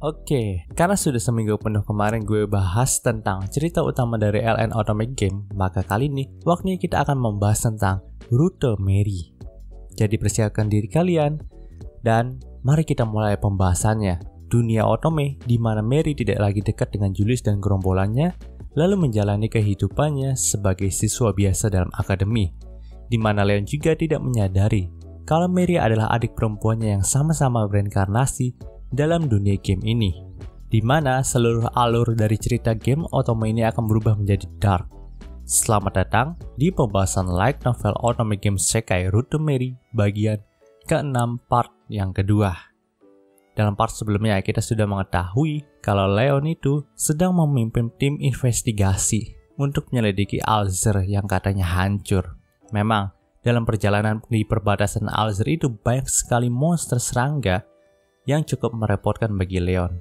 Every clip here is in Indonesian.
Oke, karena sudah seminggu penuh kemarin gue bahas tentang cerita utama dari LN Otome Game, maka kali ini waktunya kita akan membahas tentang rute Mary. Jadi persiapkan diri kalian, dan mari kita mulai pembahasannya. Dunia Otome, di mana Mary tidak lagi dekat dengan Julius dan gerombolannya, lalu menjalani kehidupannya sebagai siswa biasa dalam akademi, di mana Leon juga tidak menyadari kalau Mary adalah adik perempuannya yang sama-sama bereinkarnasi dalam dunia game ini, di mana seluruh alur dari cerita game Otome ini akan berubah menjadi dark. Selamat datang di pembahasan light novel Otome Game Sekai Rute Mary bagian ke-6 part yang kedua. Dalam part sebelumnya kita sudah mengetahui kalau Leon itu sedang memimpin tim investigasi untuk menyelidiki Alzer yang katanya hancur. Memang, dalam perjalanan di perbatasan Alzer itu banyak sekali monster serangga yang cukup merepotkan bagi Leon.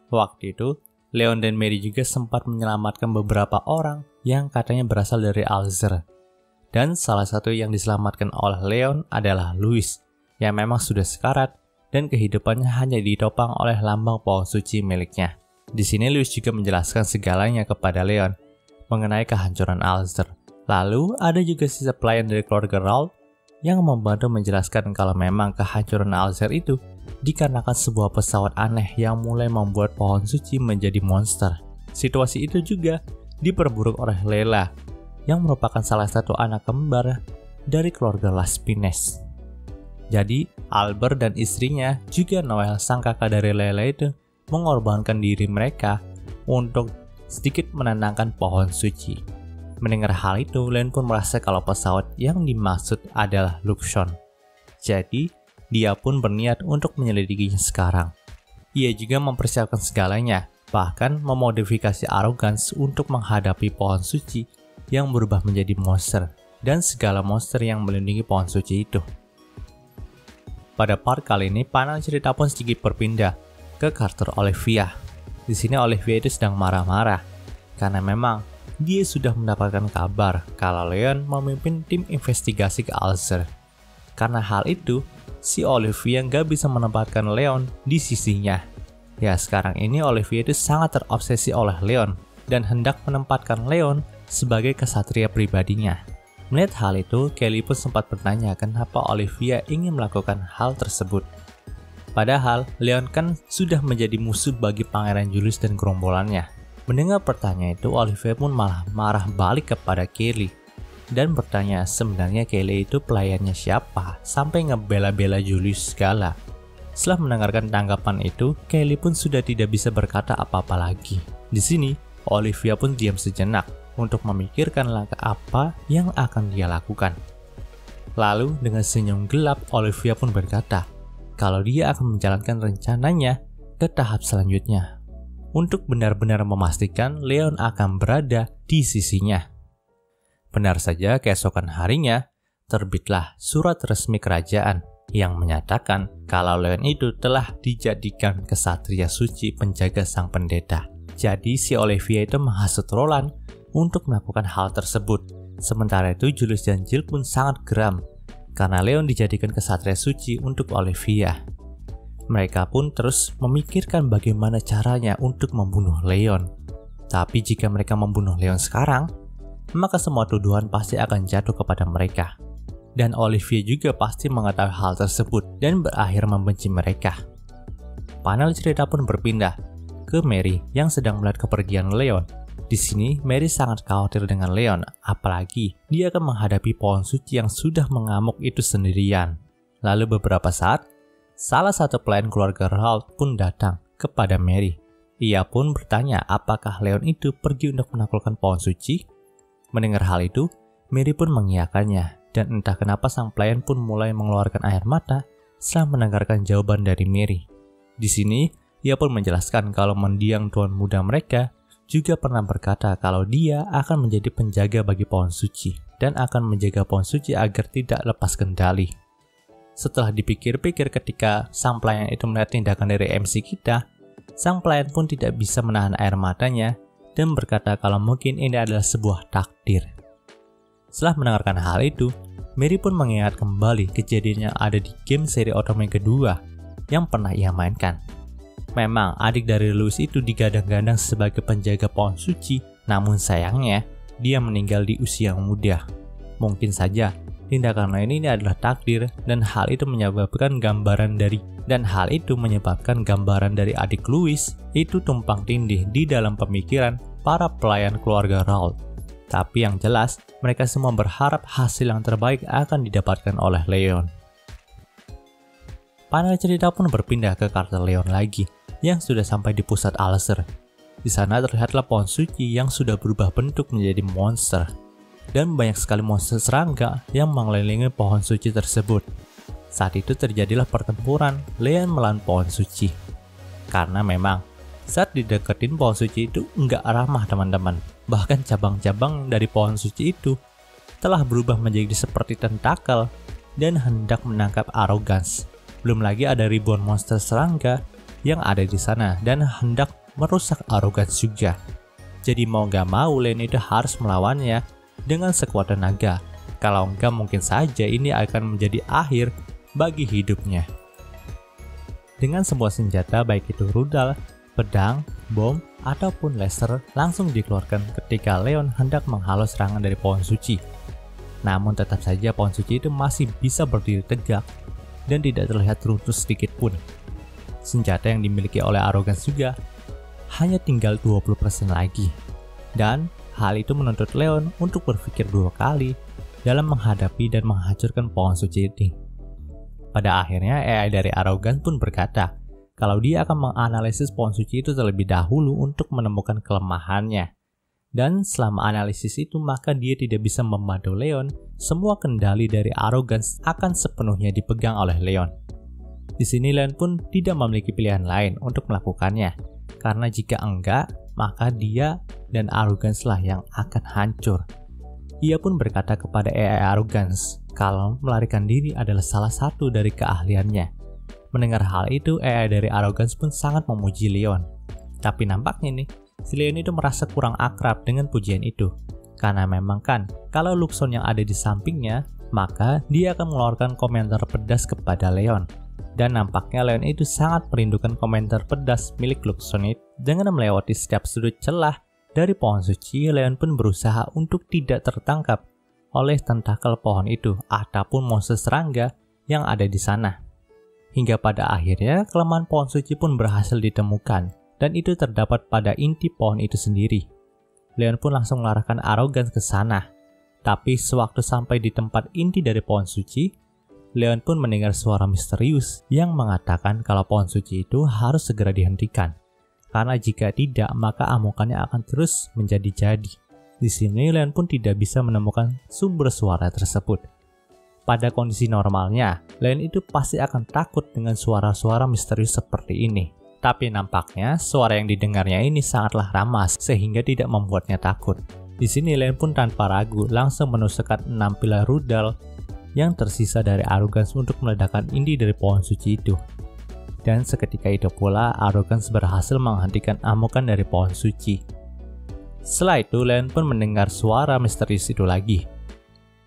Waktu itu, Leon dan Mary juga sempat menyelamatkan beberapa orang yang katanya berasal dari Alzer. Dan salah satu yang diselamatkan oleh Leon adalah Louis, yang memang sudah sekarat dan kehidupannya hanya ditopang oleh lambang pohon suci miliknya. Di sini Louis juga menjelaskan segalanya kepada Leon mengenai kehancuran Alzer. Lalu ada juga sisa pelayan dari keluarga Raoul yang membantu menjelaskan kalau memang kehancuran Alzer itu dikarenakan sebuah pesawat aneh yang mulai membuat pohon suci menjadi monster. Situasi itu juga diperburuk oleh Lela, yang merupakan salah satu anak kembar dari keluarga Laspines. Jadi, Albert dan istrinya, juga Noel sang kakak dari Lela itu, mengorbankan diri mereka untuk sedikit menenangkan pohon suci. Mendengar hal itu, Leon pun merasa kalau pesawat yang dimaksud adalah Luxon. Jadi, dia pun berniat untuk menyelidikinya sekarang. Ia juga mempersiapkan segalanya, bahkan memodifikasi Arrogance untuk menghadapi pohon suci yang berubah menjadi monster, dan segala monster yang melindungi pohon suci itu. Pada part kali ini, panel cerita pun sedikit berpindah ke karakter Olivia. Di sini Olivia itu sedang marah-marah, karena memang dia sudah mendapatkan kabar kalau Leon memimpin tim investigasi ke Alzer. Karena hal itu, si Olivia nggak bisa menempatkan Leon di sisinya. Ya, sekarang ini Olivia itu sangat terobsesi oleh Leon dan hendak menempatkan Leon sebagai kesatria pribadinya. Melihat hal itu, Kelly pun sempat bertanya kenapa Olivia ingin melakukan hal tersebut. Padahal, Leon kan sudah menjadi musuh bagi Pangeran Julius dan gerombolannya. Mendengar pertanyaan itu, Olivia pun malah marah balik kepada Kelly dan bertanya sebenarnya Kelly itu pelayannya siapa sampai ngebela-bela Julius segala. Setelah mendengarkan tanggapan itu, Kelly pun sudah tidak bisa berkata apa-apa lagi. Di sini, Olivia pun diam sejenak untuk memikirkan langkah apa yang akan dia lakukan. Lalu dengan senyum gelap, Olivia pun berkata kalau dia akan menjalankan rencananya ke tahap selanjutnya untuk benar-benar memastikan Leon akan berada di sisinya. Benar saja, keesokan harinya, terbitlah surat resmi kerajaan yang menyatakan kalau Leon itu telah dijadikan kesatria suci penjaga sang pendeta. Jadi si Olivia itu menghasut Roland untuk melakukan hal tersebut. Sementara itu Julius dan Jill pun sangat geram karena Leon dijadikan kesatria suci untuk Olivia. Mereka pun terus memikirkan bagaimana caranya untuk membunuh Leon. Tapi jika mereka membunuh Leon sekarang, maka semua tuduhan pasti akan jatuh kepada mereka. Dan Olivia juga pasti mengetahui hal tersebut dan berakhir membenci mereka. Panel cerita pun berpindah ke Mary yang sedang melihat kepergian Leon. Di sini, Mary sangat khawatir dengan Leon, apalagi dia akan menghadapi pohon suci yang sudah mengamuk itu sendirian. Lalu beberapa saat, salah satu pelayan keluarga Raoul pun datang kepada Mary. Ia pun bertanya apakah Leon itu pergi untuk menaklukkan pohon suci. Mendengar hal itu, Mary pun mengiyakannya, dan entah kenapa sang pelayan pun mulai mengeluarkan air mata setelah mendengarkan jawaban dari Mary. Di sini, ia pun menjelaskan kalau mendiang tuan muda mereka juga pernah berkata kalau dia akan menjadi penjaga bagi pohon suci dan akan menjaga pohon suci agar tidak lepas kendali. Setelah dipikir-pikir ketika sang pelayan itu melihat tindakan dari MC kita, sang pelayan pun tidak bisa menahan air matanya dan berkata kalau mungkin ini adalah sebuah takdir. Setelah mendengarkan hal itu, Mary pun mengingat kembali kejadian yang ada di game seri Otome kedua yang pernah ia mainkan. Memang adik dari Louis itu digadang-gadang sebagai penjaga pohon suci, namun sayangnya dia meninggal di usia yang muda. Mungkin saja tindakan Leon ini adalah takdir dan hal itu menyebabkan gambaran dari adik Louis itu tumpang tindih di dalam pemikiran para pelayan keluarga Raoul. Tapi yang jelas, mereka semua berharap hasil yang terbaik akan didapatkan oleh Leon. Panel cerita pun berpindah ke karakter Leon lagi, yang sudah sampai di pusat Alzur. Di sana terlihatlah pohon suci yang sudah berubah bentuk menjadi monster. Dan banyak sekali monster serangga yang mengelilingi pohon suci tersebut. Saat itu terjadilah pertempuran Leon melawan pohon suci. Karena memang saat dideketin pohon suci itu nggak ramah teman-teman. Bahkan cabang-cabang dari pohon suci itu telah berubah menjadi seperti tentakel dan hendak menangkap Arrogance. Belum lagi ada ribuan monster serangga yang ada di sana dan hendak merusak Arrogance juga. Jadi mau gak mau Leon itu harus melawannya dengan sekuat tenaga. Kalau enggak mungkin saja ini akan menjadi akhir bagi hidupnya. Dengan sebuah senjata baik itu rudal, pedang, bom, ataupun laser langsung dikeluarkan ketika Leon hendak menghalau serangan dari pohon suci. Namun tetap saja pohon suci itu masih bisa berdiri tegak dan tidak terlihat runtuh sedikit pun. Senjata yang dimiliki oleh Arrogance juga hanya tinggal 20% lagi. Dan hal itu menuntut Leon untuk berpikir 2 kali dalam menghadapi dan menghancurkan pohon suci ini. Pada akhirnya AI dari Arrogance pun berkata kalau dia akan menganalisis pohon suci itu terlebih dahulu untuk menemukan kelemahannya. Dan selama analisis itu maka dia tidak bisa membantu Leon, semua kendali dari Arrogance akan sepenuhnya dipegang oleh Leon. Di sini Leon pun tidak memiliki pilihan lain untuk melakukannya, karena jika enggak, maka dia dan Arrogance lah yang akan hancur. Ia pun berkata kepada AI Arrogance kalau melarikan diri adalah salah satu dari keahliannya. Mendengar hal itu, AI dari Arrogance pun sangat memuji Leon. Tapi nampaknya nih, si Leon itu merasa kurang akrab dengan pujian itu. Karena memang kan, kalau Luxon yang ada di sampingnya, maka dia akan mengeluarkan komentar pedas kepada Leon. Dan nampaknya Leon itu sangat merindukan komentar pedas milik Luxon itu. Dengan melewati setiap sudut celah dari pohon suci, Leon pun berusaha untuk tidak tertangkap oleh tentakel pohon itu ataupun monster serangga yang ada di sana. Hingga pada akhirnya kelemahan pohon suci pun berhasil ditemukan dan itu terdapat pada inti pohon itu sendiri. Leon pun langsung mengarahkan Arrogance ke sana. Tapi sewaktu sampai di tempat inti dari pohon suci, Leon pun mendengar suara misterius yang mengatakan kalau pohon suci itu harus segera dihentikan. Karena jika tidak, maka amukannya akan terus menjadi-jadi. Di sini Leon pun tidak bisa menemukan sumber suara tersebut. Pada kondisi normalnya, Leon itu pasti akan takut dengan suara-suara misterius seperti ini. Tapi nampaknya suara yang didengarnya ini sangatlah ramah sehingga tidak membuatnya takut. Di sini Leon pun tanpa ragu langsung menusukkan 6 pilar rudal yang tersisa dari Arrogance untuk meledakkan inti dari pohon suci itu. Dan seketika itu pula Arrogance berhasil menghentikan amukan dari pohon suci. Setelah itu Leon pun mendengar suara misterius itu lagi.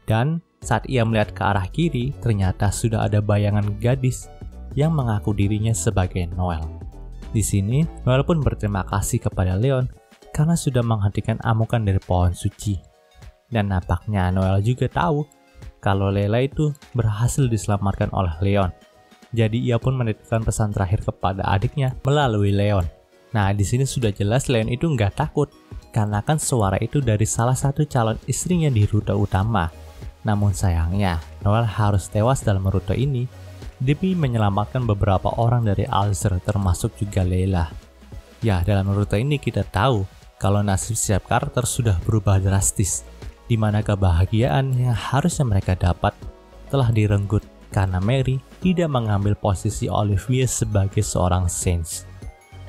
Dan saat ia melihat ke arah kiri, ternyata sudah ada bayangan gadis yang mengaku dirinya sebagai Noel. Di sini, Noel pun berterima kasih kepada Leon karena sudah menghentikan amukan dari pohon suci. Dan nampaknya Noel juga tahu kalau Layla itu berhasil diselamatkan oleh Leon. Jadi ia pun menitipkan pesan terakhir kepada adiknya melalui Leon. Nah, di sini sudah jelas Leon itu nggak takut karena kan suara itu dari salah satu calon istrinya di rute utama. Namun sayangnya, Noel harus tewas dalam rute ini demi menyelamatkan beberapa orang dari Alzur termasuk juga Layla. Ya, dalam rute ini kita tahu kalau nasib setiap karakter sudah berubah drastis, di mana kebahagiaan yang harusnya mereka dapat telah direnggut karena Mary tidak mengambil posisi Olivia sebagai seorang Saint.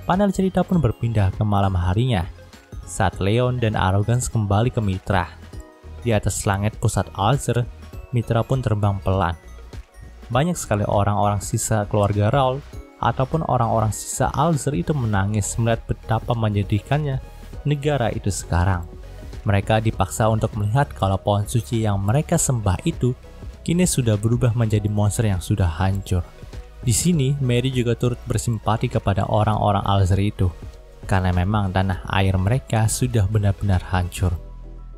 Panel cerita pun berpindah ke malam harinya saat Leon dan Arrogance kembali ke Mitra. Di atas langit pusat Alzur, Mitra pun terbang pelan. Banyak sekali orang-orang sisa keluarga Raoul ataupun orang-orang sisa Alzur itu menangis melihat betapa menyedihkannya negara itu sekarang. Mereka dipaksa untuk melihat kalau pohon suci yang mereka sembah itu kini sudah berubah menjadi monster yang sudah hancur. Di sini, Mary juga turut bersimpati kepada orang-orang Alzer itu, karena memang tanah air mereka sudah benar-benar hancur.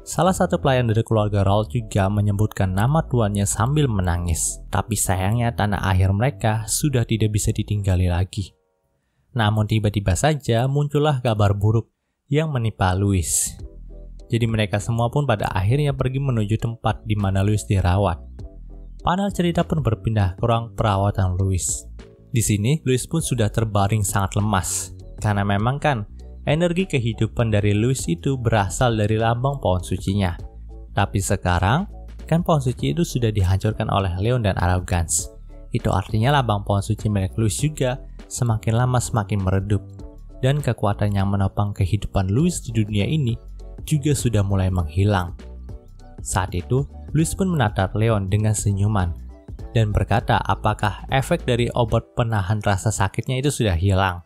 Salah satu pelayan dari keluarga Raoul juga menyebutkan nama tuannya sambil menangis, tapi sayangnya tanah air mereka sudah tidak bisa ditinggali lagi. Namun tiba-tiba saja muncullah kabar buruk yang menimpa Louis. Jadi mereka semua pun pada akhirnya pergi menuju tempat di mana Louis dirawat. Panel cerita pun berpindah ke ruang perawatan Louis. Di sini, Louis pun sudah terbaring sangat lemas. Karena memang kan, energi kehidupan dari Louis itu berasal dari lambang pohon sucinya. Tapi sekarang, kan pohon suci itu sudah dihancurkan oleh Leon dan Arrogance. Itu artinya lambang pohon suci milik Louis juga semakin lama semakin meredup. Dan kekuatan yang menopang kehidupan Louis di dunia ini juga sudah mulai menghilang. Saat itu, Louis pun menatap Leon dengan senyuman dan berkata apakah efek dari obat penahan rasa sakitnya itu sudah hilang.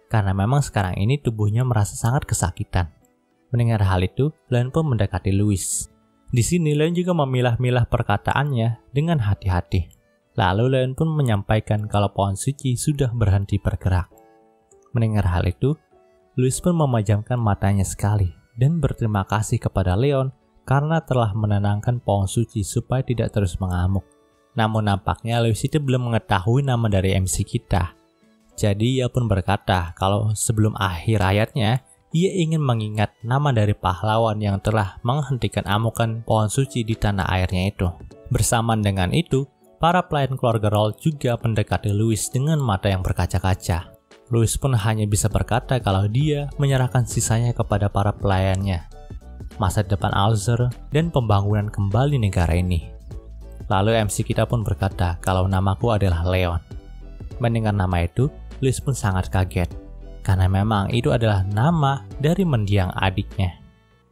Karena memang sekarang ini tubuhnya merasa sangat kesakitan. Mendengar hal itu, Leon pun mendekati Louis. Di sini Leon juga memilah-milah perkataannya dengan hati-hati. Lalu Leon pun menyampaikan kalau pohon suci sudah berhenti bergerak. Mendengar hal itu, Louis pun memejamkan matanya sekali dan berterima kasih kepada Leon karena telah menenangkan pohon suci supaya tidak terus mengamuk. Namun nampaknya Louis itu belum mengetahui nama dari MC kita. Jadi ia pun berkata kalau sebelum akhir ayatnya, ia ingin mengingat nama dari pahlawan yang telah menghentikan amukan pohon suci di tanah airnya itu. Bersamaan dengan itu, para pelayan keluarga Raoul juga mendekati Louis dengan mata yang berkaca-kaca. Louis pun hanya bisa berkata kalau dia menyerahkan sisanya kepada para pelayannya. Masa depan Alzer dan pembangunan kembali negara ini. Lalu MC kita pun berkata kalau namaku adalah Leon. Mendengar nama itu, Louis pun sangat kaget. Karena memang itu adalah nama dari mendiang adiknya.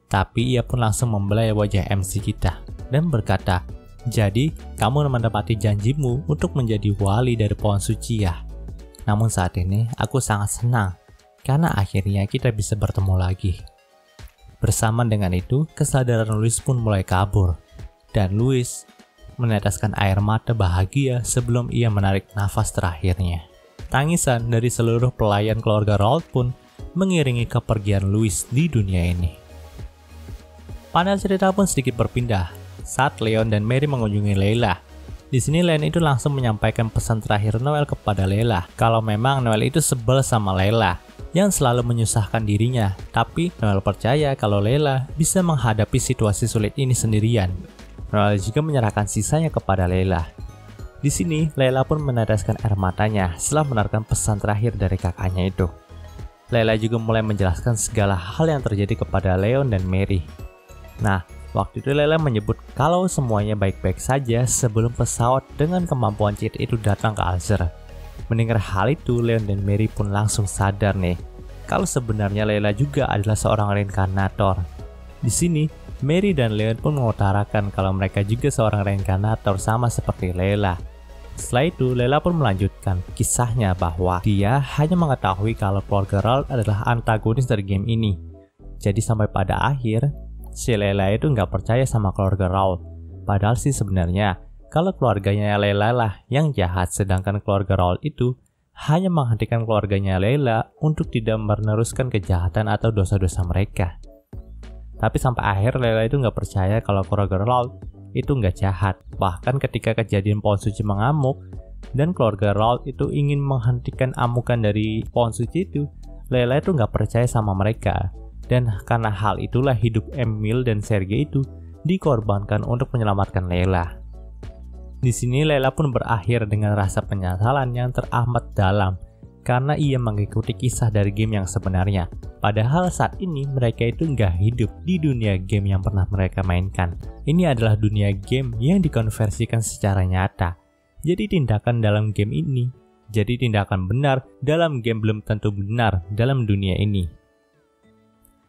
Tapi ia pun langsung membelai wajah MC kita dan berkata, jadi kamu menepati janjimu untuk menjadi wali dari pohon suci ya. Namun saat ini aku sangat senang karena akhirnya kita bisa bertemu lagi. Bersamaan dengan itu, kesadaran Louis pun mulai kabur, dan Louis meneteskan air mata bahagia sebelum ia menarik nafas terakhirnya. Tangisan dari seluruh pelayan keluarga Raoul pun mengiringi kepergian Louis di dunia ini. Panel cerita pun sedikit berpindah saat Leon dan Mary mengunjungi Layla. Di sini Leon itu langsung menyampaikan pesan terakhir Noel kepada Layla, kalau memang Noel itu sebel sama Layla yang selalu menyusahkan dirinya, tapi Noel percaya kalau Layla bisa menghadapi situasi sulit ini sendirian. Noel juga menyerahkan sisanya kepada Layla. Di sini, Layla pun meneteskan air matanya setelah mendengarkan pesan terakhir dari kakaknya itu. Layla juga mulai menjelaskan segala hal yang terjadi kepada Leon dan Mary. Nah, waktu itu Layla menyebut kalau semuanya baik-baik saja sebelum pesawat dengan kemampuan cheat itu datang ke Alzer. Mendengar hal itu, Leon dan Mary pun langsung sadar nih, kalau sebenarnya Layla juga adalah seorang reinkarnator. Di sini, Mary dan Leon pun mengutarakan kalau mereka juga seorang reinkarnator sama seperti Layla. Setelah itu, Layla pun melanjutkan kisahnya bahwa dia hanya mengetahui kalau keluarga Raoul adalah antagonis dari game ini. Jadi sampai pada akhir, si Layla itu nggak percaya sama keluarga Raoul. Padahal sih sebenarnya, kalau keluarganya Layla lah yang jahat, sedangkan keluarga Raoul itu hanya menghentikan keluarganya Layla untuk tidak meneruskan kejahatan atau dosa-dosa mereka. Tapi sampai akhir Layla itu nggak percaya kalau keluarga Raoul itu nggak jahat. Bahkan ketika kejadian pohon suci mengamuk dan keluarga Raoul itu ingin menghentikan amukan dari pohon suci itu, Layla itu nggak percaya sama mereka. Dan karena hal itulah hidup Emil dan Sergei itu dikorbankan untuk menyelamatkan Layla. Di sini Layla pun berakhir dengan rasa penyesalan yang teramat dalam karena ia mengikuti kisah dari game yang sebenarnya. Padahal saat ini mereka itu nggak hidup di dunia game yang pernah mereka mainkan. Ini adalah dunia game yang dikonversikan secara nyata. Jadi tindakan dalam game ini, jadi tindakan benar dalam game belum tentu benar dalam dunia ini.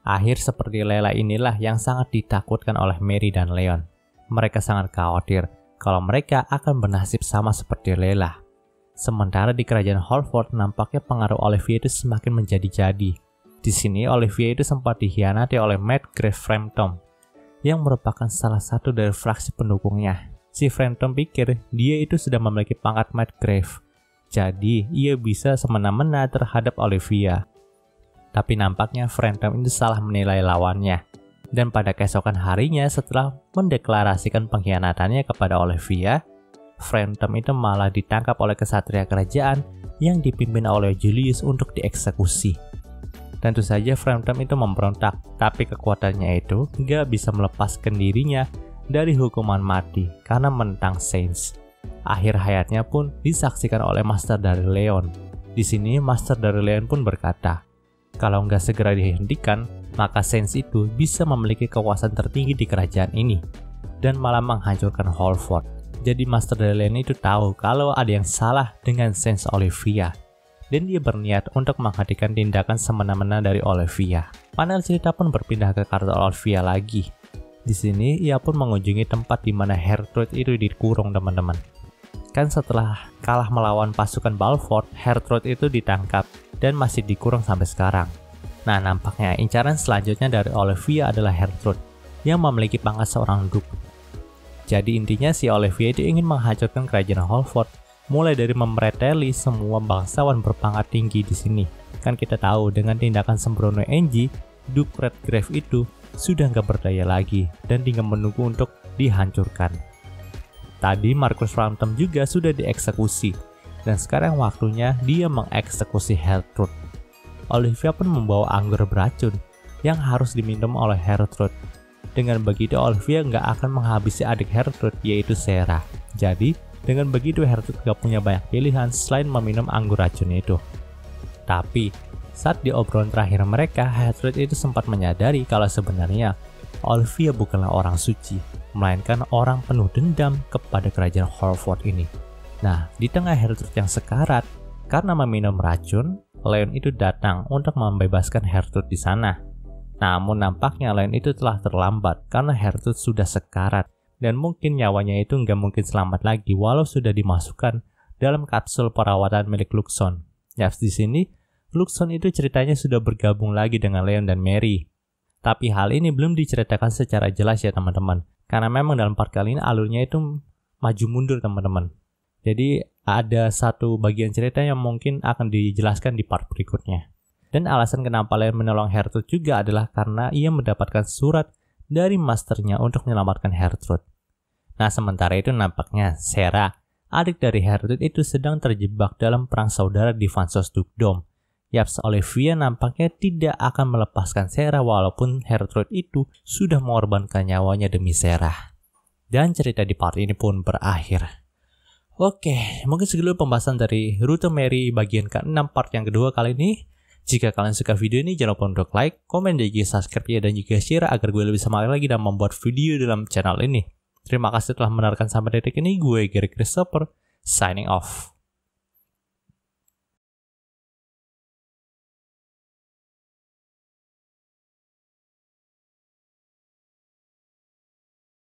Akhir seperti Layla inilah yang sangat ditakutkan oleh Mary dan Leon. Mereka sangat khawatir kalau mereka akan bernasib sama seperti Layla. Sementara di kerajaan Holford nampaknya pengaruh Olivia itu semakin menjadi-jadi. Di sini Olivia itu sempat dikhianati oleh Matt Grave Frampton yang merupakan salah satu dari fraksi pendukungnya. Si Frampton pikir dia itu sudah memiliki pangkat Matt Grave. Jadi, ia bisa semena-mena terhadap Olivia. Tapi nampaknya Phantom itu salah menilai lawannya. Dan pada keesokan harinya setelah mendeklarasikan pengkhianatannya kepada Olivia, Phantom itu malah ditangkap oleh kesatria kerajaan yang dipimpin oleh Julius untuk dieksekusi. Tentu saja Phantom itu memberontak, tapi kekuatannya itu nggak bisa melepaskan dirinya dari hukuman mati karena menentang Saints. Akhir hayatnya pun disaksikan oleh Master dari Leon. Di sini Master dari Leon pun berkata, kalau nggak segera dihentikan, maka Saints itu bisa memiliki kekuasaan tertinggi di kerajaan ini dan malah menghancurkan Holford. Jadi Master dari Leon itu tahu kalau ada yang salah dengan Saints Olivia dan dia berniat untuk menghentikan tindakan semena-mena dari Olivia. Panel cerita pun berpindah ke karakter Olivia lagi. Di sini ia pun mengunjungi tempat di mana Gertrude itu dikurung, teman-teman. Kan setelah kalah melawan pasukan Balford, Gertrude itu ditangkap dan masih dikurung sampai sekarang. Nah, nampaknya incaran selanjutnya dari Olivia adalah Gertrude yang memiliki pangkat seorang duke. Jadi intinya si Olivia itu ingin menghancurkan kerajaan Holford, mulai dari memereteli semua bangsawan berpangkat tinggi di sini. Kan kita tahu dengan tindakan sembrono Angie, Duke Redgrave itu sudah nggak berdaya lagi dan tinggal menunggu untuk dihancurkan. Tadi Marcus Phantom juga sudah dieksekusi, dan sekarang waktunya dia mengeksekusi Gertrude. Olivia pun membawa anggur beracun yang harus diminum oleh Gertrude. Dengan begitu Olivia nggak akan menghabisi adik Gertrude, yaitu Sarah. Jadi dengan begitu Gertrude nggak punya banyak pilihan selain meminum anggur racun itu. Tapi saat di obrolan terakhir mereka, Gertrude itu sempat menyadari kalau sebenarnya Olivia bukanlah orang suci, melainkan orang penuh dendam kepada kerajaan Holford ini. Nah, di tengah Gertrude yang sekarat karena meminum racun, Leon itu datang untuk membebaskan Gertrude di sana. Namun nampaknya Leon itu telah terlambat karena Gertrude sudah sekarat dan mungkin nyawanya itu nggak mungkin selamat lagi walau sudah dimasukkan dalam kapsul perawatan milik Luxon. Ya, di sini Luxon itu ceritanya sudah bergabung lagi dengan Leon dan Mary. Tapi hal ini belum diceritakan secara jelas ya teman-teman. Karena memang dalam part kali ini alurnya itu maju mundur teman-teman. Jadi ada satu bagian cerita yang mungkin akan dijelaskan di part berikutnya. Dan alasan kenapa Leon menolong Gertrude juga adalah karena ia mendapatkan surat dari masternya untuk menyelamatkan Gertrude. Nah sementara itu nampaknya Sarah, adik dari Gertrude itu sedang terjebak dalam perang saudara di Vansos Dukedom. Yaps, Olivia nampaknya tidak akan melepaskan Sarah walaupun Gertrude itu sudah mengorbankan nyawanya demi Sarah. Dan cerita di part ini pun berakhir. Oke, mungkin segitu pembahasan dari Rute Mary bagian ke-6 part yang kedua kali ini. Jika kalian suka video ini, jangan lupa untuk like, komen, dan juga subscribe ya, dan juga share agar gue lebih semangat lagi dalam membuat video dalam channel ini. Terima kasih telah mendengarkan sampai detik ini. Gue Gary Christopher, signing off.